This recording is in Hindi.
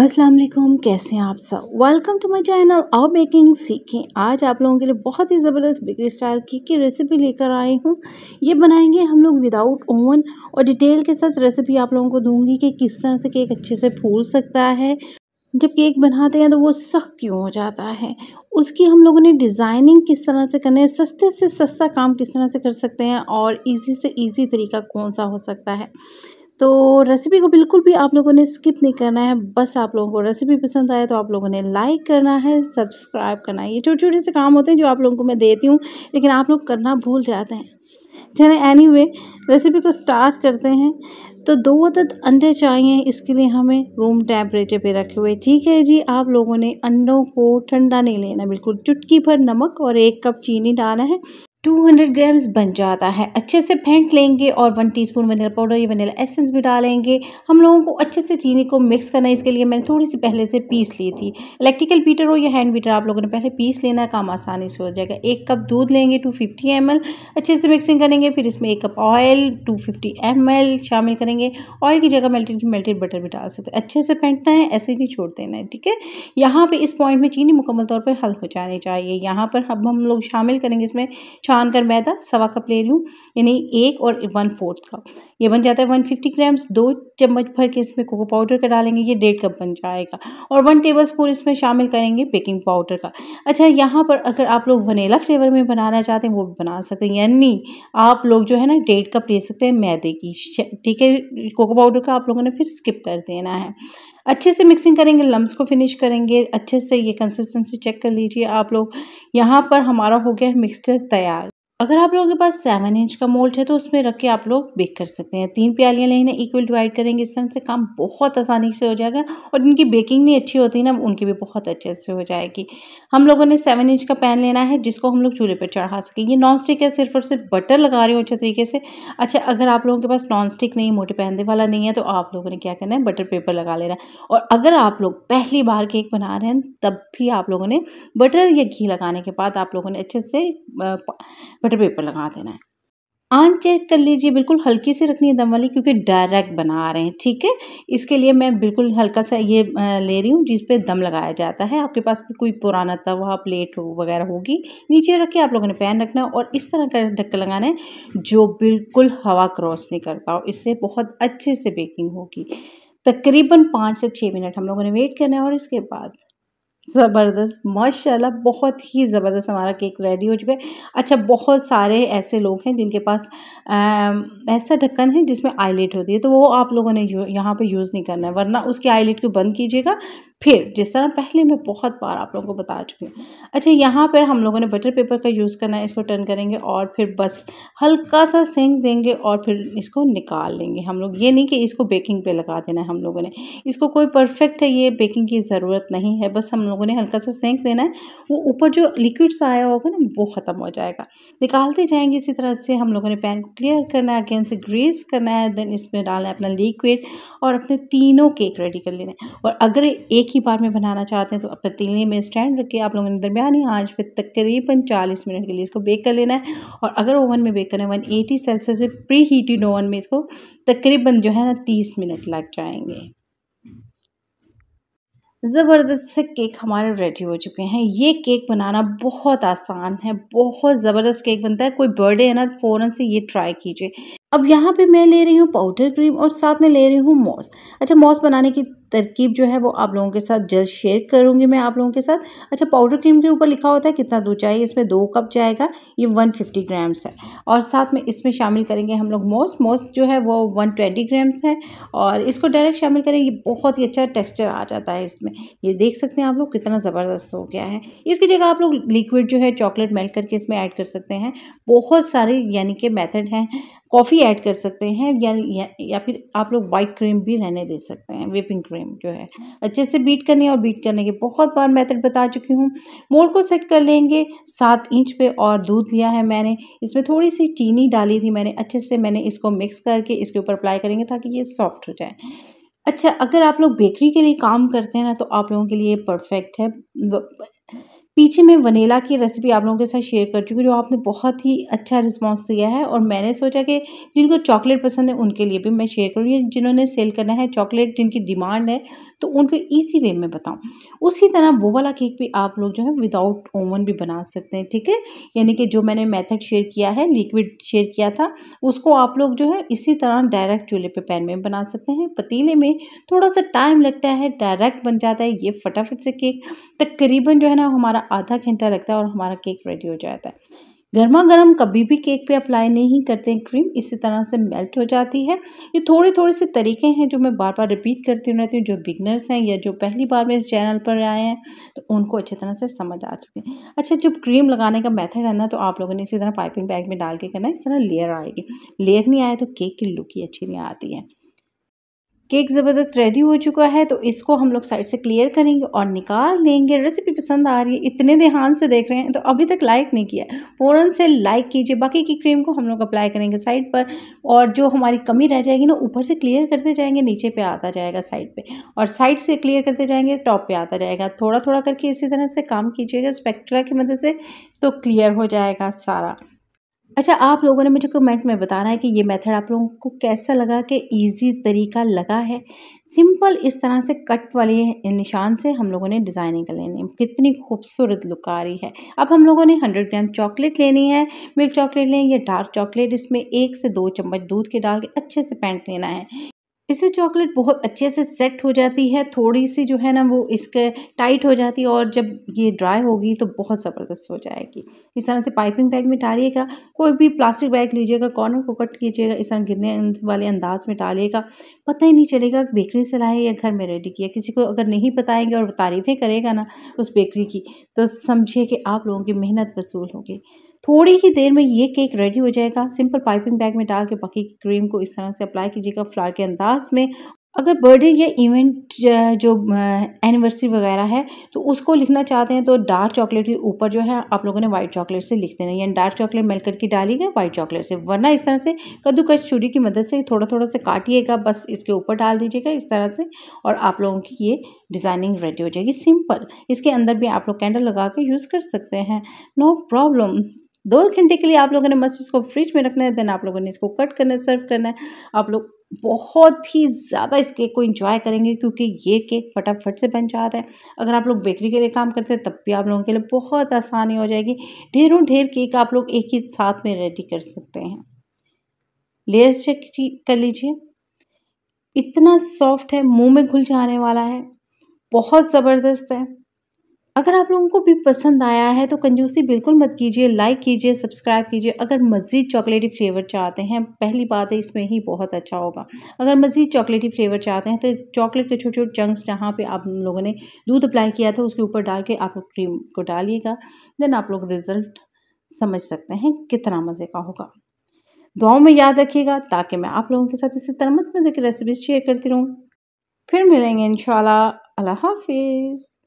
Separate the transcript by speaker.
Speaker 1: अस्सलाम वालेकुम, कैसे हैं आप सब। वेलकम टू माय चैनल आओ बेकिंग सीखें। आज आप लोगों के लिए बहुत ही ज़बरदस्त बेकरी स्टाइल केक की रेसिपी लेकर आई हूँ। ये बनाएंगे हम लोग विदाउट ओवन और डिटेल के साथ रेसिपी आप लोगों को दूंगी कि किस तरह से केक अच्छे से फूल सकता है। जब केक बनाते हैं तो वो सख्त क्यों हो जाता है, उसकी हम लोगों ने डिज़ाइनिंग किस तरह से करनी है, सस्ते से सस्ता काम किस तरह से कर सकते हैं और ईज़ी से ईज़ी तरीका कौन सा हो सकता है। तो रेसिपी को बिल्कुल भी आप लोगों ने स्किप नहीं करना है। बस आप लोगों को रेसिपी पसंद आए तो आप लोगों ने लाइक करना है, सब्सक्राइब करना है। ये छोटे-छोटे से काम होते हैं जो आप लोगों को मैं देती हूँ, लेकिन आप लोग करना भूल जाते हैं। चलें एनीवे रेसिपी को स्टार्ट करते हैं। तो 2 अदद अंडे चाहिए, इसके लिए हमें रूम टेम्परेचर पे रखे हुए। ठीक है जी, आप लोगों ने अंडों को ठंडा नहीं लेना, बिल्कुल चुटकी भर नमक और 1 कप चीनी डालना है। 200 ग्राम्स बन जाता है। अच्छे से फेंट लेंगे और 1 टीस्पून वनीला पाउडर या वनीला एसेंस भी डालेंगे। हम लोगों को अच्छे से चीनी को मिक्स करना है। इसके लिए मैंने थोड़ी सी पहले से पीस ली थी। इलेक्ट्रिकल बीटर हो या हैंड बीटर, आप लोगों ने पहले पीस लेना, काम आसानी से हो जाएगा। 1 कप दूध लेंगे 250 ml, अच्छे से मिक्सिंग करेंगे। फिर इसमें 1 कप ऑयल 250 ml शामिल करेंगे। ऑयल की जगह मेल्टेड बटर भी डाल सकते हैं। अच्छे से फेंटना है, ऐसे नहीं छोड़ देना है, ठीक है। यहाँ पे इस पॉइंट में चीनी मुकम्मल तौर पर हल हो जानी चाहिए। यहाँ पर अब हम लोग शामिल करेंगे इसमें छान कर मैदा 1.25 कप ले लूँ, यानी 1 और 1/4 कप। ये बन जाता है 150 ग्राम्स। 2 चम्मच भर के इसमें कोको पाउडर का डालेंगे, ये 1.5 कप बन जाएगा। और 1 टेबलस्पून इसमें शामिल करेंगे बेकिंग पाउडर का। अच्छा, यहाँ पर अगर आप लोग वनीला फ्लेवर में बनाना चाहते हैं वो भी बना सकते हैं, यानी आप लोग जो है ना 1.5 कप ले सकते हैं मैदे की, ठीक है। कोको पाउडर का आप लोगों ने फिर स्किप कर देना है। अच्छे से मिक्सिंग करेंगे, लम्स को फिनिश करेंगे। अच्छे से ये कंसिस्टेंसी चेक कर लीजिए आप लोग। यहाँ पर हमारा हो गया है मिक्सचर तैयार। अगर आप लोगों के पास 7 इंच का मोल्ड है तो उसमें रख के आप लोग बेक कर सकते हैं। 3 प्यालियाँ लेना, इक्वल डिवाइड करेंगे। इस तरह से काम बहुत आसानी से हो जाएगा और जिनकी बेकिंग नहीं अच्छी होती ना, उनकी भी बहुत अच्छे से हो जाएगी। हम लोगों ने 7 इंच का पैन लेना है जिसको हम लोग चूल्हे पर चढ़ा सकें। ये नॉन स्टिक है, सिर्फ और सिर्फ बटर लगा रही हूँ अच्छे तरीके से। अच्छा, अगर आप लोगों के पास नॉन स्टिक नहीं, मोटे पैंदे वाला नहीं है, तो आप लोगों ने क्या करना है, बटर पेपर लगा लेना है। और अगर आप लोग पहली बार केक बना रहे हैं तब भी आप लोगों ने बटर या घी लगाने के बाद आप लोगों ने अच्छे से बटर पेपर लगा देना है। आंच चेक कर लीजिए, बिल्कुल हल्की से रखनी है दम वाली, क्योंकि डायरेक्ट बना रहे हैं, ठीक है। इसके लिए मैं बिल्कुल हल्का सा ये ले रही हूँ जिस पे दम लगाया जाता है। आपके पास भी कोई पुराना तवा, प्लेट वगैरह होगी, नीचे रख के आप लोगों ने पैन रखना है और इस तरह का ढक्कन लगाना है जो बिल्कुल हवा क्रॉस नहीं करता हो। इससे बहुत अच्छे से बेकिंग होगी। तकरीबन 5 से 6 मिनट हम लोगों ने वेट करना है और इसके बाद ज़बरदस्त, माशाल्लाह बहुत ही ज़बरदस्त हमारा केक रेडी हो चुका है। अच्छा, बहुत सारे ऐसे लोग हैं जिनके पास ऐसा ढक्कन है जिसमें आईलेट होती है, तो वो आप लोगों ने यहाँ पे यूज़ नहीं करना है, वरना उसकी आईलेट को बंद कीजिएगा। फिर जिस तरह पहले मैं बहुत बार आप लोगों को बता चुकी हूँ। अच्छा, यहाँ पर हम लोगों ने बटर पेपर का यूज़ करना है। इसको टर्न करेंगे और फिर बस हल्का सा सेंक देंगे और फिर इसको निकाल लेंगे हम लोग। ये नहीं कि इसको बेकिंग पे लगा देना है हम लोगों ने, इसको कोई परफेक्ट है, ये बेकिंग की ज़रूरत नहीं है। बस हम लोगों ने हल्का सा सेंक देना है, वो ऊपर जो लिक्विड सा आया होगा ना वो ख़त्म हो जाएगा। निकालते जाएंगे इसी तरह से। हम लोगों ने पैन को क्लियर करना है, अगेन से ग्रीस करना है, देन इसमें डालना है अपना लिक्विड और अपने तीनों केक रेडी कर लेना है। और अगर एक ही बार में बनाना चाहते हैं तो अपने पतीले में स्टैंड रख के आप लोगों ने दरमियानी आंच पे तकरीबन 40 मिनट के लिए इसको बेक कर लेना है। और अगर ओवन में बेक करना है 180 सेल्सियस में प्री हीटेड ओवन में, इसको तकरीबन जो है ना 30 मिनट लग जाएंगे। ज़बरदस्त से केक हमारे रेडी हो चुके हैं। ये केक बनाना बहुत आसान है, बहुत ज़बरदस्त केक बनता है। कोई बर्थडे है ना, फ़ौरन से ये ट्राई कीजिए। अब यहाँ पे मैं ले रही हूँ पाउडर क्रीम और साथ में ले रही हूँ मॉस। अच्छा, मॉस बनाने की तरकीब जो है वो आप लोगों के साथ जल्द शेयर करूँगी मैं आप लोगों के साथ। अच्छा, पाउडर क्रीम के ऊपर लिखा होता है कितना दूध चाहिए, इसमें 2 कप जाएगा, ये 150 ग्राम्स है। और साथ में इसमें शामिल करेंगे हम लोग मॉस। मॉस जो है वो 120 ग्राम्स है और इसको डायरेक्ट शामिल करेंगे, बहुत ही अच्छा टेक्स्चर आ जाता है इसमें। ये देख सकते हैं आप लोग कितना ज़बरदस्त हो गया है। इसकी जगह आप लोग लिक्विड जो है चॉकलेट मेल्ट करके इसमें ऐड कर सकते हैं। बहुत सारे यानी कि मेथड हैं। कॉफ़ी ऐड कर सकते हैं या फिर आप लोग वाइट क्रीम भी रहने दे सकते हैं। व्हिपिंग क्रीम जो है अच्छे से बीट करनी है और बीट करने के बहुत बार मेथड बता चुकी हूँ। मोल्ड को सेट कर लेंगे 7 इंच पे और दूध लिया है मैंने, इसमें थोड़ी सी चीनी डाली थी मैंने। अच्छे से मैंने इसको मिक्स करके इसके ऊपर अप्लाई करेंगे ताकि ये सॉफ्ट हो जाए। अच्छा, अगर आप लोग बेकरी के लिए काम करते हैं ना तो आप लोगों के लिए परफेक्ट है। पीछे मैं वनीला की रेसिपी आप लोगों के साथ शेयर कर चुकी हूँ, जो आपने बहुत ही अच्छा रिस्पांस दिया है और मैंने सोचा कि जिनको चॉकलेट पसंद है उनके लिए भी मैं शेयर करूँ। जिन्होंने सेल करना है चॉकलेट, जिनकी डिमांड है, तो उनको ईजी वे में बताऊँ। उसी तरह वो वाला केक भी आप लोग जो है विदाउट ओवन भी बना सकते हैं, ठीक है। यानी कि जो मैंने मेथड शेयर किया है, लिक्विड शेयर किया था, उसको आप लोग जो है इसी तरह डायरेक्ट चूल्हे पे पैन में बना सकते हैं। पतीले में थोड़ा सा टाइम लगता है, डायरेक्ट बन जाता है ये फटाफट से केक। तकरीबन जो है ना हमारा आधा घंटा लगता है और हमारा केक रेडी हो जाता है। गर्मा गर्म कभी भी केक पे अप्लाई नहीं करते हैं क्रीम, इसी तरह से मेल्ट हो जाती है। ये थोड़े थोड़े से तरीके हैं जो मैं बार बार रिपीट करती रहती हूँ। जो बिगनर्स हैं या जो पहली बार मेरे चैनल पर आए हैं तो उनको अच्छी तरह से समझ आ चुकी है। अच्छा, जो क्रीम लगाने का मेथड है ना, तो आप लोगों ने इसी तरह पाइपिंग बैग में डाल के करना है। इस तरह लेयर आएगी, लेयर नहीं आए तो केक की लुक ही अच्छी नहीं आती है। केक ज़बरदस्त रेडी हो चुका है, तो इसको हम लोग साइड से क्लियर करेंगे और निकाल लेंगे। रेसिपी पसंद आ रही है, इतने ध्यान से देख रहे हैं तो अभी तक लाइक नहीं किया है, फ़ौरन से लाइक कीजिए। बाकी की क्रीम को हम लोग अप्लाई करेंगे साइड पर, और जो हमारी कमी रह जाएगी ना, ऊपर से क्लियर करते जाएंगे, नीचे पे आता जाएगा साइड पे, और साइड से क्लियर करते जाएंगे, टॉप पे आता जाएगा। थोड़ा थोड़ा करके इसी तरह से काम कीजिएगा स्पैचुला की मदद से, तो क्लियर हो जाएगा सारा। अच्छा, आप लोगों ने मुझे कमेंट में बताना है कि ये मेथड आप लोगों को कैसा लगा, कि ईज़ी तरीका लगा है। सिंपल इस तरह से कट वाले निशान से हम लोगों ने डिज़ाइनिंग कर लेनी है। कितनी खूबसूरत लुक आ रही है। अब हम लोगों ने 100 ग्राम चॉकलेट लेनी है। मिल्क चॉकलेट लें या डार्क चॉकलेट, इसमें 1 से 2 चम्मच दूध के डाल के अच्छे से फेंट लेना है। इससे चॉकलेट बहुत अच्छे से सेट हो जाती है, थोड़ी-सी जो है ना वो इसके टाइट हो जाती है, और जब ये ड्राई होगी तो बहुत ज़बरदस्त हो जाएगी। इस तरह से पाइपिंग बैग में डालिएगा, कोई भी प्लास्टिक बैग लीजिएगा, कॉर्नर को कट कीजिएगा, इस तरह गिरने वाले अंदाज में डालिएगा। पता ही नहीं चलेगा कि बेकरी से लाए या घर में रेडी किया। किसी को अगर नहीं बताएँगे और तारीफ़ें करेगा ना उस बेकरी की, तो समझिए कि आप लोगों की मेहनत वसूल होगी। थोड़ी ही देर में ये केक रेडी हो जाएगा। सिंपल पाइपिंग बैग में डाल के बाकी क्रीम को इस तरह से अप्लाई कीजिएगा फ्लावर के अंदाज में। अगर बर्थडे या इवेंट जो एनिवर्सरी वगैरह है, तो उसको लिखना चाहते हैं तो डार्क चॉकलेट के ऊपर जो है आप लोगों ने वाइट चॉकलेट से लिख देना, यानी डार्क चॉकलेट मेल्ट करके डालिएगा वाइट चॉकलेट से, वरना इस तरह से कद्दूकस छुरी की मदद से थोड़ा थोड़ा से काटिएगा, बस इसके ऊपर डाल दीजिएगा इस तरह से, और आप लोगों की ये डिज़ाइनिंग रेडी हो जाएगी सिंपल। इसके अंदर भी आप लोग कैंडल लगा के यूज़ कर सकते हैं, नो प्रॉब्लम। 2 घंटे के लिए आप लोगों ने मस्त इसको फ्रिज में रखना है, देन आप लोगों ने इसको कट करना है, सर्व करना है। आप लोग बहुत ही ज़्यादा इस केक को एंजॉय करेंगे, क्योंकि ये केक फटाफट से बन जाता है। अगर आप लोग बेकरी के लिए काम करते हैं तब भी आप लोगों के लिए बहुत आसानी हो जाएगी। ढेरों ढेर केक आप लोग एक ही साथ में रेडी कर सकते हैं। लेयर्स चेक कर लीजिए, इतना सॉफ्ट है, मुंह में घुल जाने वाला है, बहुत ज़बरदस्त है। अगर आप लोगों को भी पसंद आया है तो कंजूसी बिल्कुल मत कीजिए, लाइक कीजिए, सब्सक्राइब कीजिए। अगर मज़ीद चॉकलेटी फ्लेवर चाहते हैं, पहली बात है इसमें ही बहुत अच्छा होगा। अगर मज़ीद चॉकलेटी फ्लेवर चाहते हैं तो चॉकलेट के छोटे छोटे चंक्स जहाँ पे आप लोगों ने दूध अप्लाई किया था उसके ऊपर डाल के आप लोग क्रीम को डालिएगा, देन आप लोग रिज़ल्ट समझ सकते हैं कितना मज़े का होगा। दुआओं में याद रखिएगा, ताकि मैं आप लोगों के साथ इसी तरह मज़े की रेसिपीज़ शेयर करती रहूँ। फिर मिलेंगे इंशाल्लाह। अल्लाह हाफ़िज़।